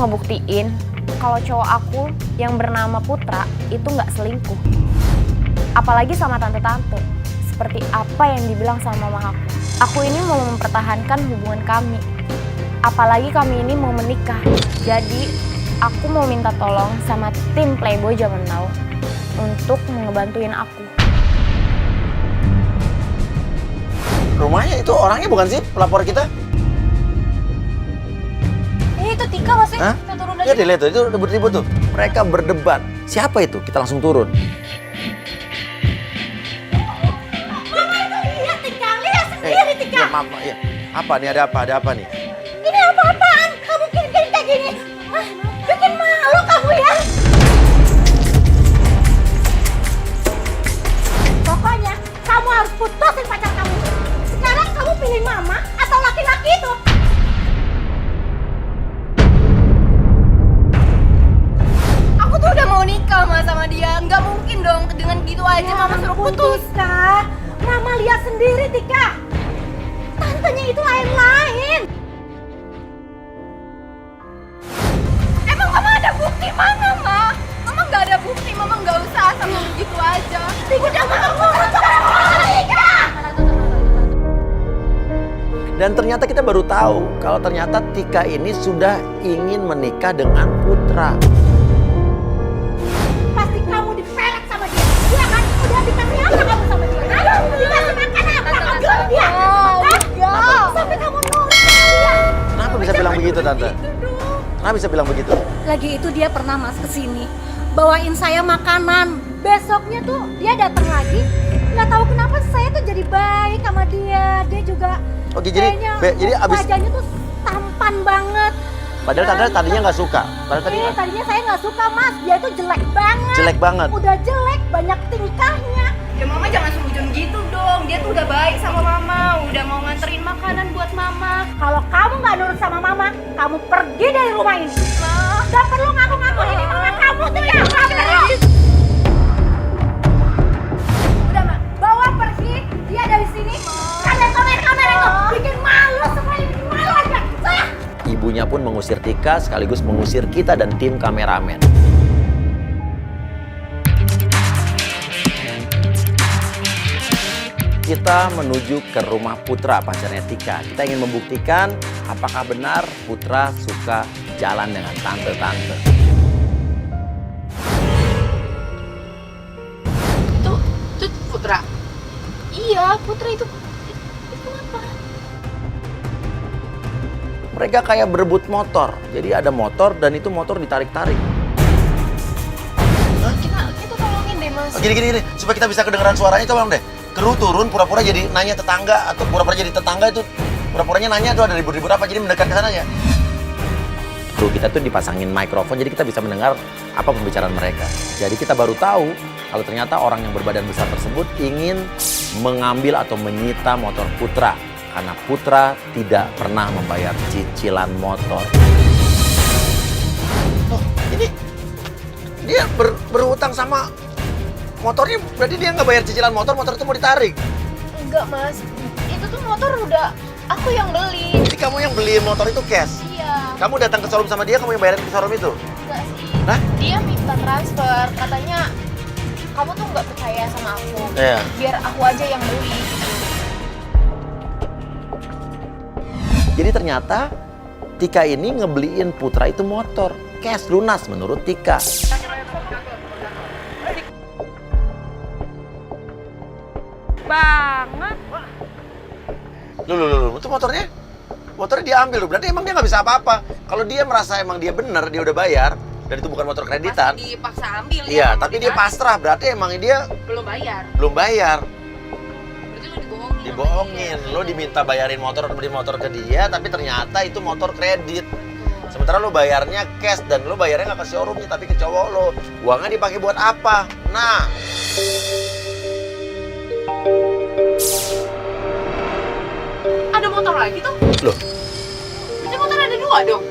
ngebuktiin kalau cowok aku yang bernama Putra itu nggak selingkuh. Apalagi sama tante-tante, seperti apa yang dibilang sama mama aku. Aku ini mau mempertahankan hubungan kami. Apalagi kami ini mau menikah. Jadi aku mau minta tolong sama tim Playboy zaman now untuk ngebantuin aku. Rumahnya itu orangnya bukan sih pelapor kita? Itu Tika masih? Hah? Kita turun aja. Ya dilihat tuh, itu ribut-ribut tuh. Mereka berdebat. Siapa itu? Kita langsung turun. Mama itu lihat Tika, lihat sendiri Tika. Ya, mama, ya. Apa nih? Ada apa? Ada apa nih? Ini apa-apaan? Kamu kirim-kirim kayak gini. Hah? Bikin malu kamu ya. Pokoknya kamu harus putusin pacar kamu. Sekarang kamu pilih mama atau laki-laki itu. Aku tuh udah mau nikah sama dia. Nggak mungkin dong dengan gitu aja mama suruh putus. Tika, mama lihat sendiri Tika. Tantenya itu lain-lain. Emang mama ada bukti mana, Ma? Mama nggak ada bukti, mama nggak usah asal gitu aja. Udah mau ngurus sama mama Tika. Dan ternyata kita baru tahu kalau ternyata Tika ini sudah ingin menikah dengan Putra. Pasti kamu dipelet sama dia. Iya kan? Udah dikasih apa kamu sama dia? Ayo, dikasih makan apa? Kamu bilang dia. Hah? Sampai kamu nurut sama dia. Kenapa bisa bilang begitu, Tante? Kenapa bisa bilang begitu? Lagi itu dia pernah mas kesini, bawain saya makanan. Besoknya tuh dia datang lagi, nggak tahu kenapa saya tuh jadi baik sama dia. Dia juga Oke, jadi abis wajahnya tuh tampan banget. padahal Tante tadinya nggak suka. Tadinya saya nggak suka mas, dia tuh jelek banget. Jelek banget. Udah jelek, banyak tingkahnya. Ya mama jangan sembunyi gitu dong. Dia tuh udah baik sama mama, udah mau nganterin makanan buat mama. Kalau kamu nggak nurut sama mama, kamu pergi dari rumah ini. Gak perlu ngaku-ngaku ini mama kamu tuh ya. Gak perlu. Udah mak, bawa pergi dia dari sini. Kamera itu bikin malu semua ini, bikin malu aja. Saya. Ibunya pun mengusir Tika sekaligus mengusir kita dan tim kameramen. Kita menuju ke rumah Putra, pacarnya Tika. Kita ingin membuktikan apakah benar Putra suka jalan dengan tante-tante. Tuh Putra. Iya, Putra itu kenapa? Mereka kayak berebut motor. Jadi ada motor dan itu motor ditarik-tarik. Kita tolongin deh, Mas. Gini, supaya kita bisa kedengeran suaranya, coba deh. Kru turun, pura-pura jadi nanya tetangga, atau pura-pura jadi tetangga itu, pura-puranya nanya tuh ada ribut-ribut apa, jadi mendekat ke sana ya. Kru kita tuh dipasangin mikrofon, jadi kita bisa mendengar apa pembicaraan mereka. Jadi kita baru tahu kalau ternyata orang yang berbadan besar tersebut ingin mengambil atau menyita motor Putra. Karena Putra tidak pernah membayar cicilan motor. Oh, ini dia berhutang sama motornya, berarti dia nggak bayar cicilan motor itu mau ditarik. Enggak, Mas. Itu tuh motor udah aku yang beli. Jadi kamu yang beli motor itu cash? Iya. Kamu datang ke showroom sama dia, kamu yang bayarin ke showroom itu? Enggak sih. Hah? Dia minta transfer, katanya kamu tuh nggak percaya sama aku. Iya. Biar aku aja yang beli. Jadi ternyata Tika ini ngebeliin Putra itu motor cash lunas menurut Tika. Banget. Loh, itu motornya diambil loh. Berarti emang dia nggak bisa apa-apa. Kalau dia merasa emang dia bener, dia udah bayar dan itu bukan motor kreditan. Masih dipaksa ambil ya. Iya, tapi dia pasrah. Berarti emang dia belum bayar. belum bayar. Berarti lu dibohongin. Dibohongin. Lo diminta bayarin motor, beli motor ke dia, tapi ternyata itu motor kredit. Sementara lo bayarnya cash dan lo bayarnya nggak ke showroomnya tapi ke cowok lo. Uangnya dipakai buat apa? Nah. Ada motor lagi tuh? Loh, Berarti motor ada dua dong?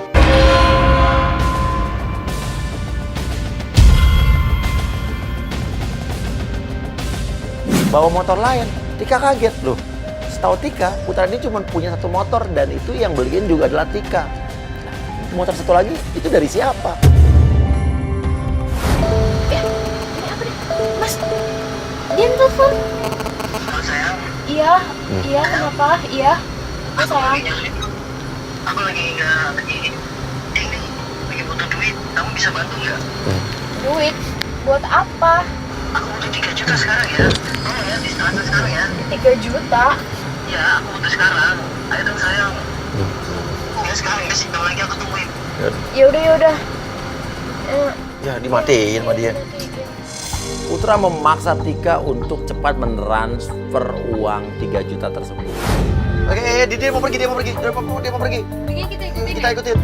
bawa motor lain. Tika kaget loh. Setahu Tika, Putra ini cuma punya satu motor dan itu yang beliin juga adalah Tika. Nah, motor satu lagi itu dari siapa? Ini apa nih? Mas, dia telepon. Sayang, Iya, iya kenapa? Iya. Mas sayang. aku lagi ini lagi butuh duit. Kamu bisa bantu nggak? Duit? Buat apa? Aku butuh 3 juta sekarang ya. Oh ya, di transfer sekarang ya. 3 juta? Ya, aku butuh sekarang. Ayo dong sayang. Ya sekarang ya sih, lagi aku tungguin. Yaudah, yaudah. Ya dimatiin sama dia. Putra memaksa Tika untuk cepat mentransfer uang 3 juta tersebut. Oke, dia mau pergi, dia mau pergi. Dia mau pergi. Kita ikutin. Kita ikutin.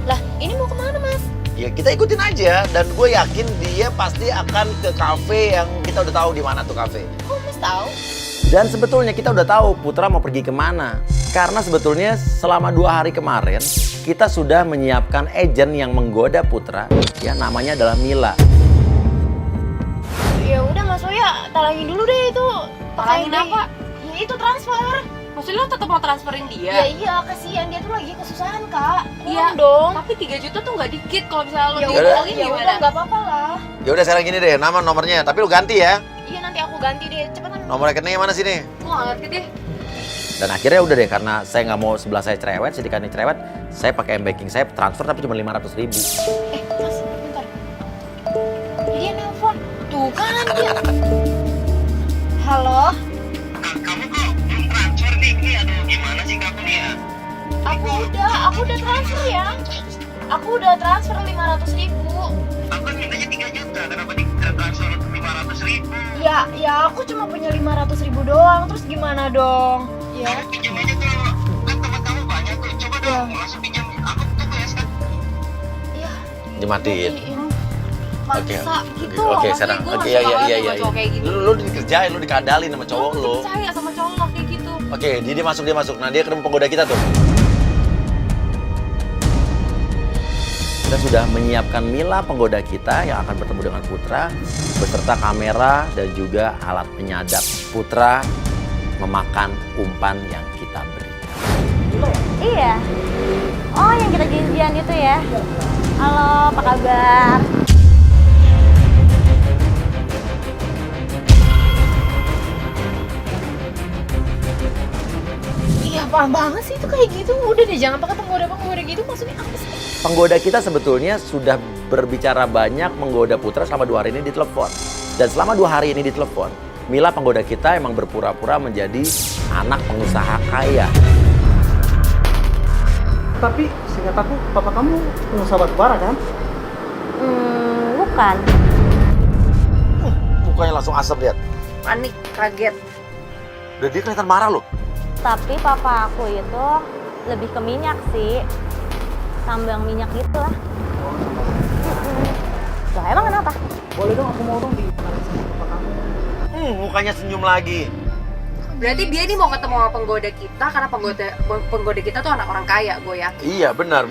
Lah, ini mau kemana mas? Ya kita ikutin aja dan gue yakin dia pasti akan ke kafe yang kita udah tahu di mana tuh kafe. Kok mas tahu? Dan sebetulnya kita udah tahu Putra mau pergi kemana. Karena sebetulnya selama 2 hari kemarin kita sudah menyiapkan agent yang menggoda Putra. Ya namanya adalah Mila. Ya udah mas Oya, talangin dulu deh itu. Talangin Pakai apa? Ya itu transfer. Maksudnya lo tetap mau transferin Ya dia? iya, kasihan dia tuh lagi kesusahan kak. Iya. Tolong dong. Tapi 3 juta tuh nggak dikit kalau misalnya lo Ya udah. ditolongin ya gimana? udah nggak apa-apa lah. Ya udah sekarang gini deh, nama nomornya. Tapi lu ganti ya. Iya nanti aku ganti deh, cepetan. Nomor rekeningnya mana sini? Gue nggak ngerti deh. Dan akhirnya udah deh, karena saya nggak mau sebelah saya cerewet, sedikit cerewet, saya pakai m-banking saya transfer tapi cuma 500.000. Mas, bentar. Dia nelpon. Tuh kan dia. Halo, Kamu kok belum transfer nih? Ini aduh gimana sih kamu nih ya? aku udah transfer ya. Aku udah transfer 500.000. Aku kan mintanya 3 juta. Kenapa di transfer 500.000? Ya aku cuma punya 500.000 doang. Terus gimana dong? Ya. Kamu pinjam aja tuh. Kan teman kamu banyak tuh. Coba Ya. dong langsung pinjam. Aku tunggu ya sekarang. Iya. Dimatiin. Maksa gitu. Oke, Maksudnya sekarang. gue Oke, nggak suka banget iya. sama cowok kayak gini. Lu dikerjain, lu dikadalin sama cowok Gue lu. percaya sama cowok kayak gitu. Oke, dia masuk. Nah, dia ketemu penggoda kita tuh. Kita sudah menyiapkan Mila penggoda kita yang akan bertemu dengan Putra beserta kamera dan juga alat penyadap. Putra memakan umpan yang kita beri. Iya. Oh, yang kita janjian itu ya. Halo, apa kabar? Iya, paham banget sih itu kayak gitu. Udah deh, jangan pakai penggoda gitu. Maksudnya apa sih? Penggoda kita sebetulnya sudah berbicara banyak menggoda Putra selama 2 hari ini di telepon. Dan selama 2 hari ini di telepon, Mila penggoda kita emang berpura-pura menjadi anak pengusaha kaya. Tapi seingat aku, papa kamu pengusaha batubara kan? Bukan. Mukanya langsung asem lihat. Panik, kaget. Dan dia kelihatan marah loh. Tapi papa aku itu lebih ke minyak sih. Sambang minyak gitu lah. Lah emang kenapa? Boleh dong, aku mau dong di sama papa kamu. Mukanya senyum lagi. Berarti dia ini mau ketemu sama penggoda kita karena penggoda kita tuh anak orang kaya, gue yakin. Iya, benar.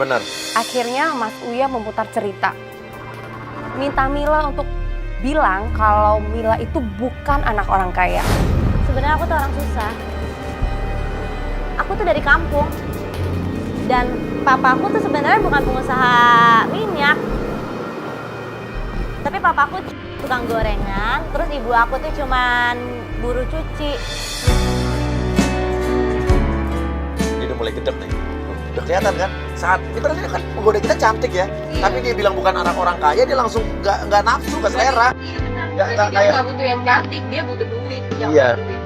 Akhirnya Mas Uya memutar cerita. Minta Mila untuk bilang kalau Mila itu bukan anak orang kaya. Sebenarnya aku tuh orang susah. Aku tuh dari kampung. Dan papaku tuh sebenarnya bukan pengusaha minyak. Tapi papaku tukang gorengan, terus ibu aku tuh cuman buruh cuci. Dia udah mulai gedek nih. Udah kelihatan kan? Saat ini padahal kan penggoda kita cantik ya. Tapi dia bilang bukan anak orang kaya, dia langsung nggak nafsu, nggak selera. Nggak Dia kayak. nggak butuh yang cantik, dia butuh duit. Yang Iya. butuh duit.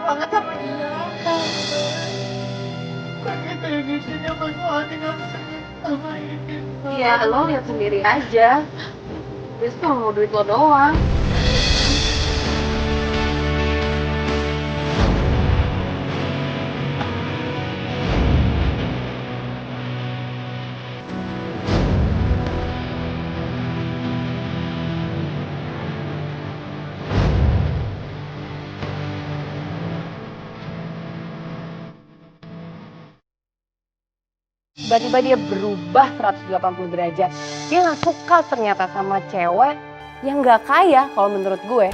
Banget sama dia. Iya, lo lihat sendiri aja. Dia tuh mau duit lo doang. Tiba-tiba dia berubah 180 derajat. Dia nggak suka ternyata sama cewek Yang nggak kaya kalau menurut gue.